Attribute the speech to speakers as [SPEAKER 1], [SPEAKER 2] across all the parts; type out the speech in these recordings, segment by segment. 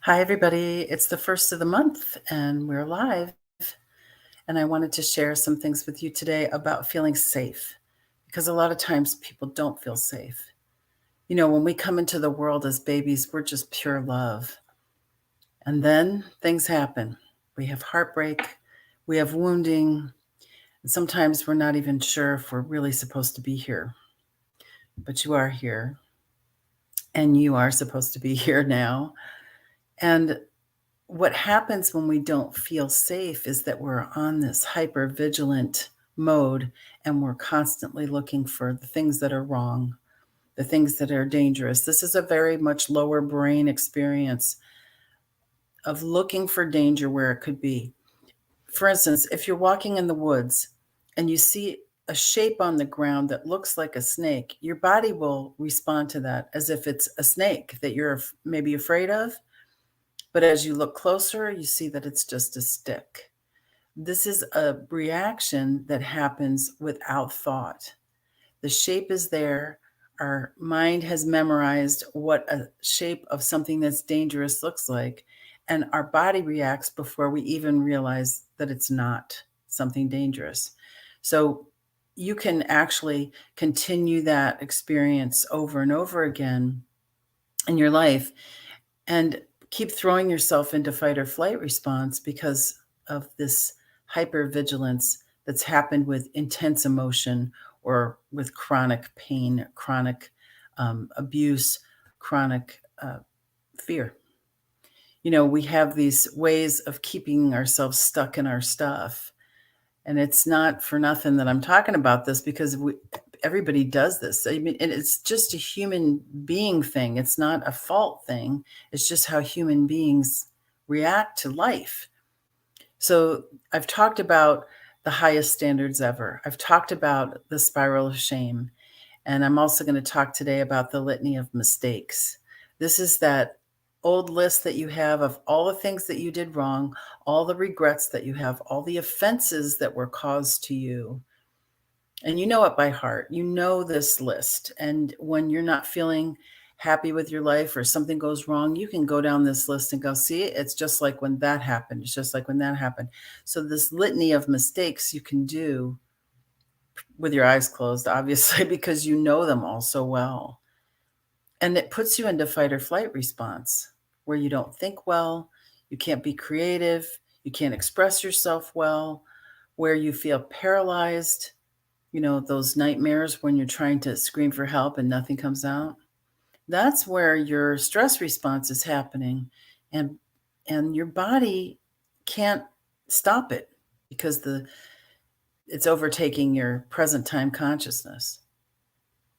[SPEAKER 1] Hi, everybody. It's the first of the month and we're live. And I wanted to share some things with you today about feeling safe because a lot of times people don't feel safe. When we come into the world as babies, we're just pure love. And then things happen. We have heartbreak, we have wounding, and sometimes we're not even sure if we're really supposed to be here. But you are here, and you are supposed to be here now. And what happens when we don't feel safe is that we're on this hyper vigilant mode and we're constantly looking for the things that are wrong, the things that are dangerous. This is a very much lower brain experience of looking for danger where it could be. For instance, if you're walking in the woods and you see a shape on the ground that looks like a snake, your body will respond to that as if it's a snake that you're maybe afraid of. But as you look closer, you see that it's just a stick. This is a reaction that happens without thought. The shape is there. Our mind has memorized what a shape of something that's dangerous looks like, and our body reacts before we even realize that it's not something dangerous. So you can actually continue that experience over and over again in your life and keep throwing yourself into fight or flight response because of this hypervigilance that's happened with intense emotion or with chronic pain, chronic abuse, chronic fear. We have these ways of keeping ourselves stuck in our stuff. And it's not for nothing that I'm talking about this because everybody does this. I mean, and it's just a human being thing. It's not a fault thing. It's just how human beings react to life. So I've talked about the highest standards ever. I've talked about the spiral of shame. And I'm also going to talk today about the litany of mistakes. This is that old list that you have of all the things that you did wrong, all the regrets that you have, all the offenses that were caused to you. And you know it by heart. You know this list. And when you're not feeling happy with your life or something goes wrong, you can go down this list and go, see, it's just like when that happened. It's just like when that happened. So, this litany of mistakes you can do with your eyes closed, obviously, because you know them all so well. And it puts you into fight or flight response where you don't think well, you can't be creative, you can't express yourself well, where you feel paralyzed, those nightmares when you're trying to scream for help and nothing comes out. That's where your stress response is happening and your body can't stop it because it's overtaking your present time consciousness.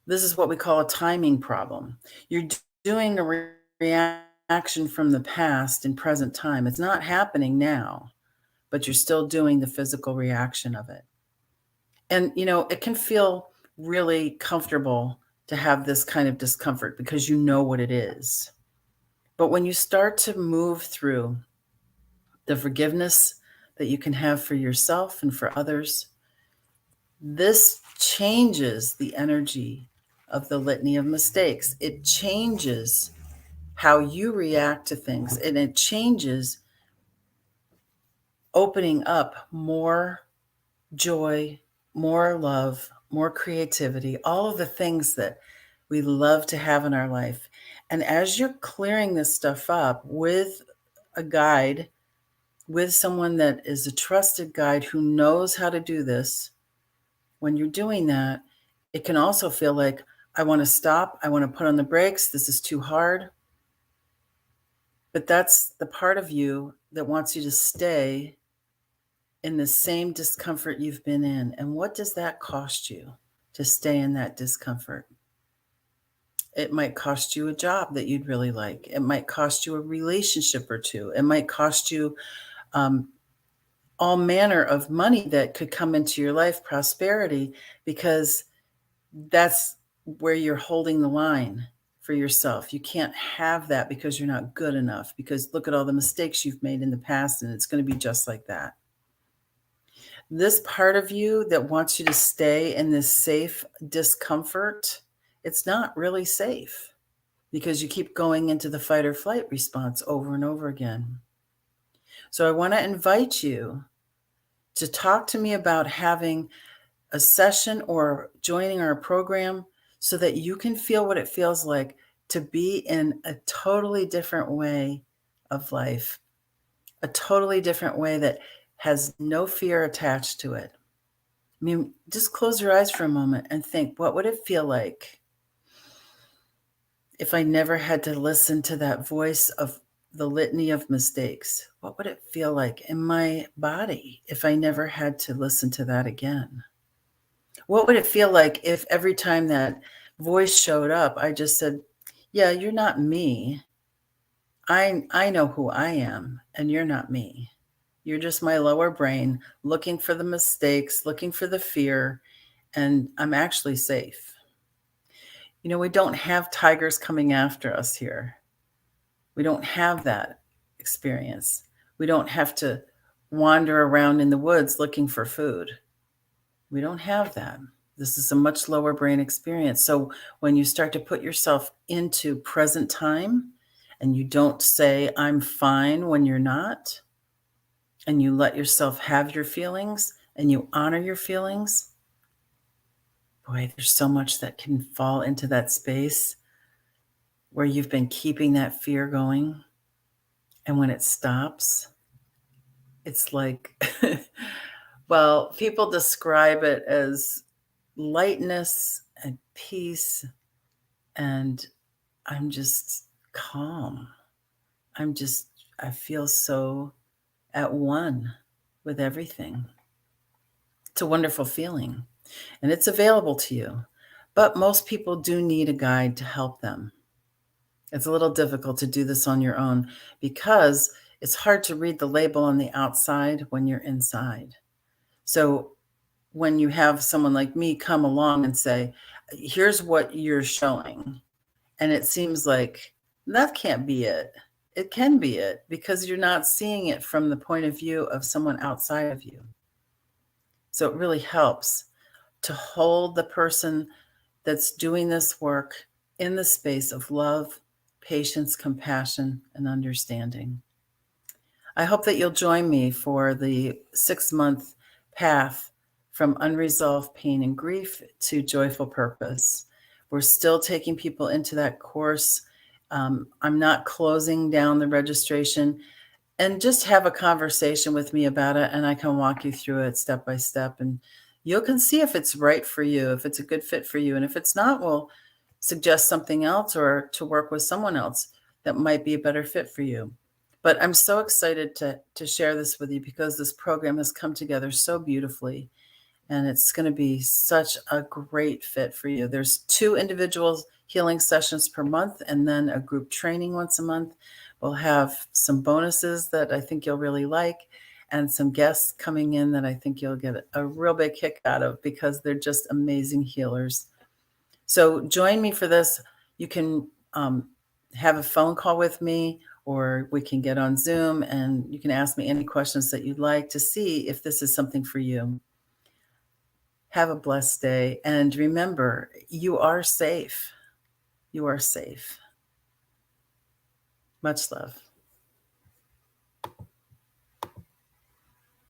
[SPEAKER 1] This is what we call a timing problem. You're doing a reaction from the past in present time. It's not happening now, but you're still doing the physical reaction of it. And, it can feel really comfortable to have this kind of discomfort because you know what it is. But when you start to move through the forgiveness that you can have for yourself and for others, this changes the energy of the litany of mistakes. It changes how you react to things, and it changes opening up more joy, more love, more creativity, all of the things that we love to have in our life. And as you're clearing this stuff up with a guide, with someone that is a trusted guide who knows how to do this, when you're doing that, it can also feel like, I want to stop. I want to put on the brakes. This is too hard. But that's the part of you that wants you to stay in the same discomfort you've been in. And what does that cost you to stay in that discomfort? It might cost you a job that you'd really like. It might cost you a relationship or two. It might cost you um, all manner of money that could come into your life, prosperity, because that's where you're holding the line for yourself. You can't have that because you're not good enough, because look at all the mistakes you've made in the past, and it's going to be just like that. This part of you that wants you to stay in this safe discomfort, it's not really safe. because you keep going into the fight or flight response over and over again. So I want to invite you to talk to me about having a session or joining our program so that you can feel what it feels like to be in a totally different way of life, a totally different way that has no fear attached to it. I mean, just close your eyes for a moment and think, what would it feel like if I never had to listen to that voice of the litany of mistakes? What would it feel like in my body if I never had to listen to that again? What would it feel like if every time that voice showed up, I just said, "Yeah, you're not me. I know who I am, and you're not me. You're just my lower brain looking for the mistakes, looking for the fear, and I'm actually safe." We don't have tigers coming after us here. We don't have that experience. We don't have to wander around in the woods looking for food. We don't have that. This is a much lower brain experience. So when you start to put yourself into present time and you don't say, "I'm fine," when you're not, and you let yourself have your feelings and you honor your feelings, boy, there's so much that can fall into that space where you've been keeping that fear going. And when it stops, it's like, well, people describe it as lightness and peace, and I'm just calm. I'm just, I feel so at one with everything. It's a wonderful feeling, and it's available to you. But most people do need a guide to help them. It's a little difficult to do this on your own because it's hard to read the label on the outside when you're inside. So when you have someone like me come along and say, "Here's what you're showing," and it seems like that can't be it. It can be it because you're not seeing it from the point of view of someone outside of you. So it really helps to hold the person that's doing this work in the space of love, patience, compassion, and understanding. I hope that you'll join me for the 6-month path from unresolved pain and grief to joyful purpose. We're still taking people into that course. I'm not closing down the registration, and just have a conversation with me about it, and I can walk you through it step by step, and you can see if it's right for you, if it's a good fit for you, and if it's not, we'll suggest something else or to work with someone else that might be a better fit for you. But I'm so excited to share this with you because this program has come together so beautifully, and it's going to be such a great fit for you. There's 2 individual healing sessions per month and then a group training once a month. We'll have some bonuses that I think you'll really like and some guests coming in that I think you'll get a real big kick out of because they're just amazing healers. So join me for this. You can have a phone call with me, or we can get on Zoom and you can ask me any questions that you'd like to see if this is something for you. Have a blessed day. And remember, you are safe. You are safe. Much love.